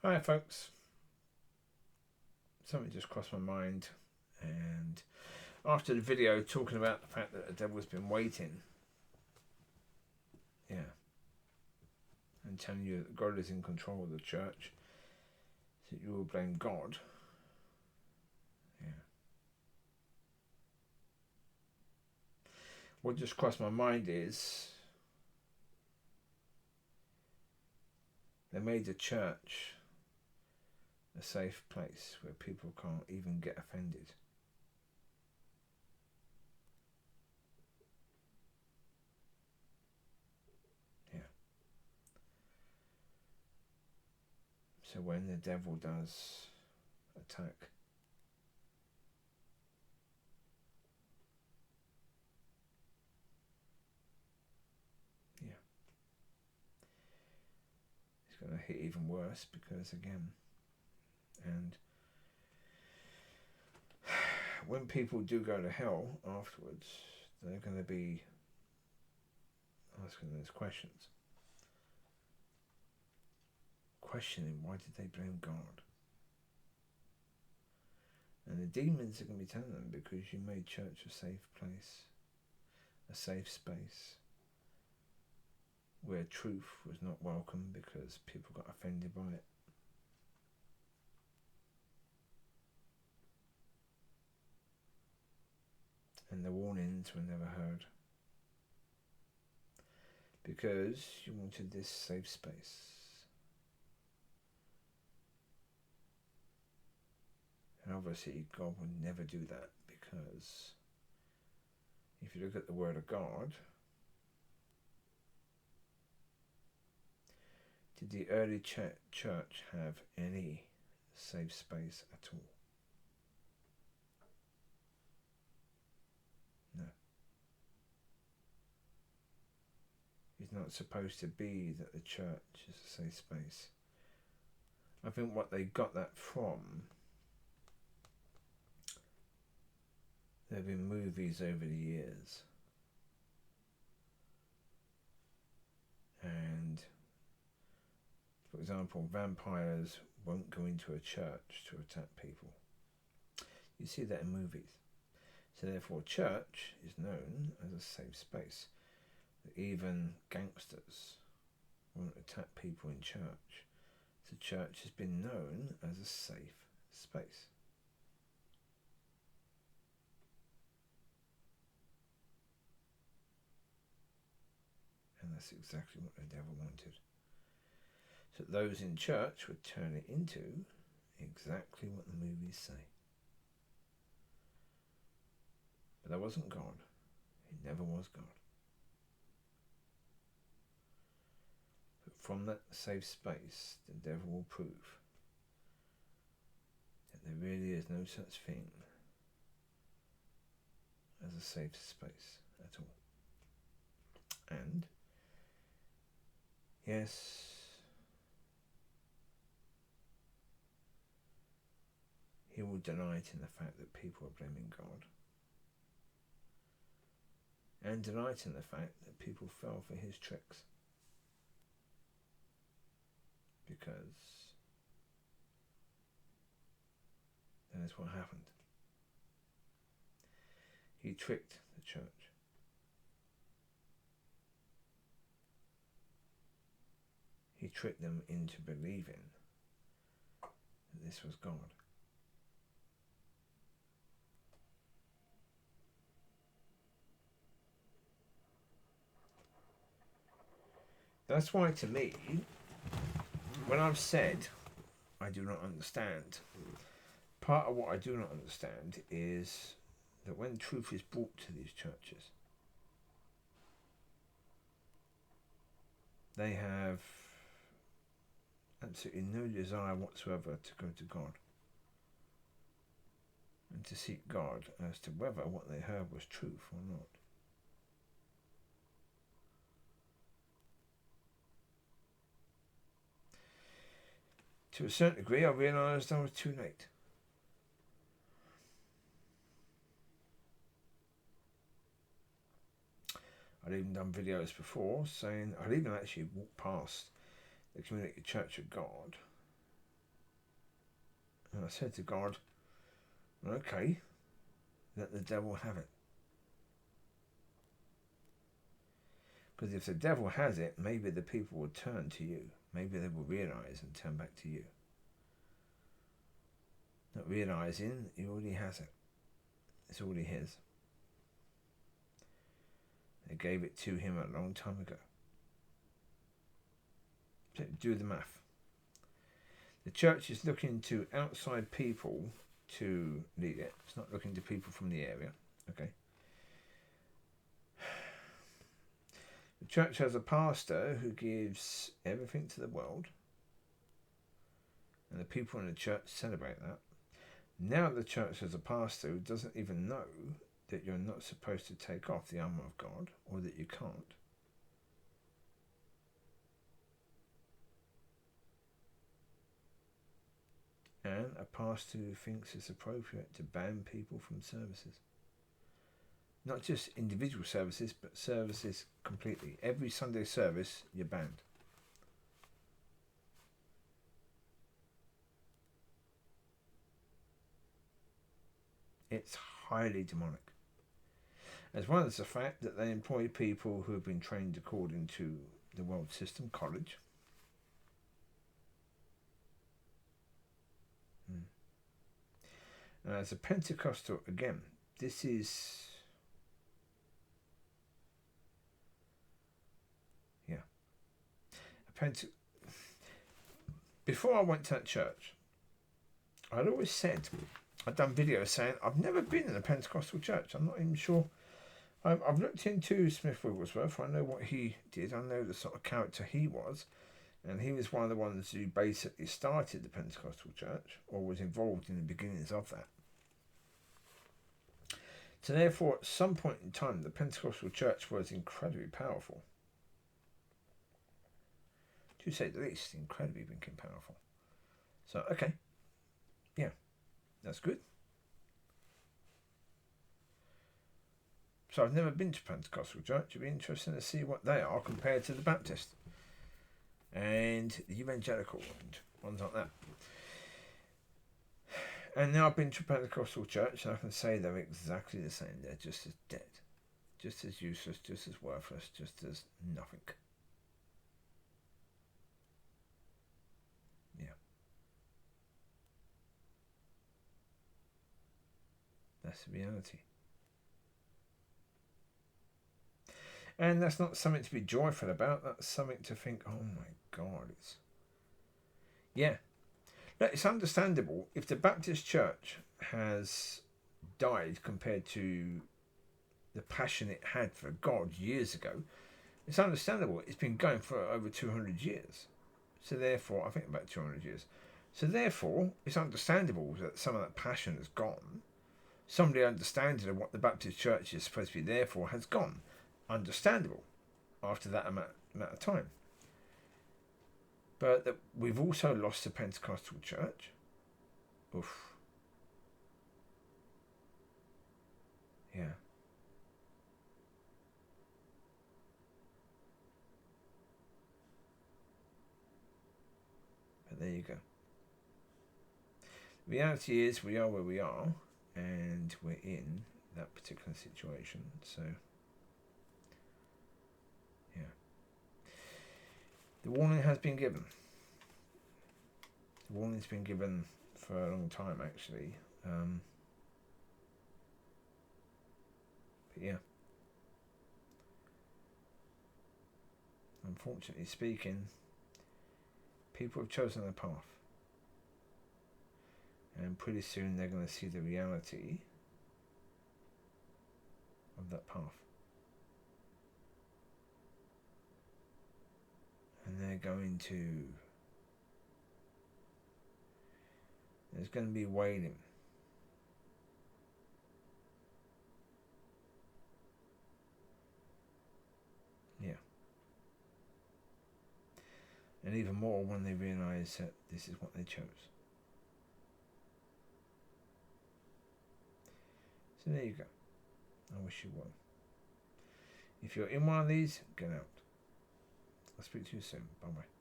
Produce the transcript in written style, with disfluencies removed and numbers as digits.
Hi folks, something just crossed my mind, and after the video talking about the fact that the devil's been waiting, yeah, and telling you that God is in control of the church, that you will blame God, yeah. What just crossed my mind is they made the church a safe place where people can't even get offended. Yeah. So when the devil does attack, yeah, it's going to hit even worse because again, and when people do go to hell afterwards, they're going to be asking those questions. Questioning why did they blame God? And the demons are going to be telling them because you made church a safe place, a safe space where truth was not welcome because people got offended by it. And the warnings were never heard because you wanted this safe space. And obviously God would never do that because if you look at the Word of God, did the early church have any safe space at all? No. It's not supposed to be that the church is a safe space. I think what they got that from, there have been movies over the years, and for example, vampires won't go into a church to attack people. You see that in movies. So therefore church is known as a safe space. Even gangsters won't attack people in church. So church has been known as a safe space. And that's exactly what the devil wanted. So those in church would turn it into exactly what the movies say. But that wasn't God. It never was God. But from that safe space, the devil will prove that there really is no such thing as a safe space at all. And yes, he will deny it in the fact that people are blaming God, and deny it in the fact that people fell for his tricks, because that is what happened. He tricked the church. He tricked them into believing that this was God. That's why, to me, when I've said I do not understand, part of what I do not understand is that when truth is brought to these churches, they have absolutely no desire whatsoever to go to God and to seek God as to whether what they heard was truth or not. To a certain degree, I realised I was too late. I'd even done videos before saying, I'd even actually walked past the Community Church of God And I said to God, okay, let the devil have it. Because if the devil has it, maybe the people will turn to you. Maybe they will realise and turn back to you. Not realising he already has it. It's already his. They gave it to him a long time ago. So do the math. The church is looking to outside people to lead it. It's not looking to people from the area. Okay. The church has a pastor who gives everything to the world. And the people in the church celebrate that. Now the church has a pastor who doesn't even know that you're not supposed to take off the armour of God, or that you can't. And a pastor who thinks it's appropriate to ban people from services. Not just individual services, but services completely. Every Sunday service, you're banned. It's highly demonic. As well as the fact that they employ people who have been trained according to the world system, college. And as a Pentecostal, again, this is... Yeah. Before I went to that church, I'd always said... I've done videos saying I've never been in a Pentecostal church. I'm not even sure. I've looked into Smith Wigglesworth. I know what he did. I know the sort of character he was. And he was one of the ones who basically started the Pentecostal church, or was involved in the beginnings of that. So therefore, at some point in time, the Pentecostal church was incredibly powerful. To say the least, incredibly powerful. So, okay. Yeah. That's good. So I've never been to Pentecostal church. It'd be interesting to see what they are compared to the Baptist and the evangelical and ones like that. And now I've been to Pentecostal church, and I can say they're exactly the same. They're just as dead, just as useless, just as worthless, just as nothing. Yeah. That's the reality. And that's not something to be joyful about. That's something to think, oh my God, it's... Yeah. Look, it's understandable if the Baptist church has died compared to the passion it had for God years ago. It's understandable. It's been going for over 200 years. So therefore, I think about 200 years. So therefore, it's understandable that some of that passion has gone. Some of the understanding of what the Baptist church is supposed to be there for has gone. Understandable after that amount of time. But that we've also lost the Pentecostal church. Oof. Yeah. But there you go. The reality is we are where we are, and we're in that particular situation. So, yeah. The warning has been given. The warning's been given for a long time, actually. But yeah. Unfortunately speaking, people have chosen a path. And pretty soon they're going to see the reality of that path. And they're going to... There's going to be wailing. Yeah. And even more when they realise that this is what they chose. So there you go. I wish you well. If you're in one of these, get out. I'll speak to you soon. Bye bye.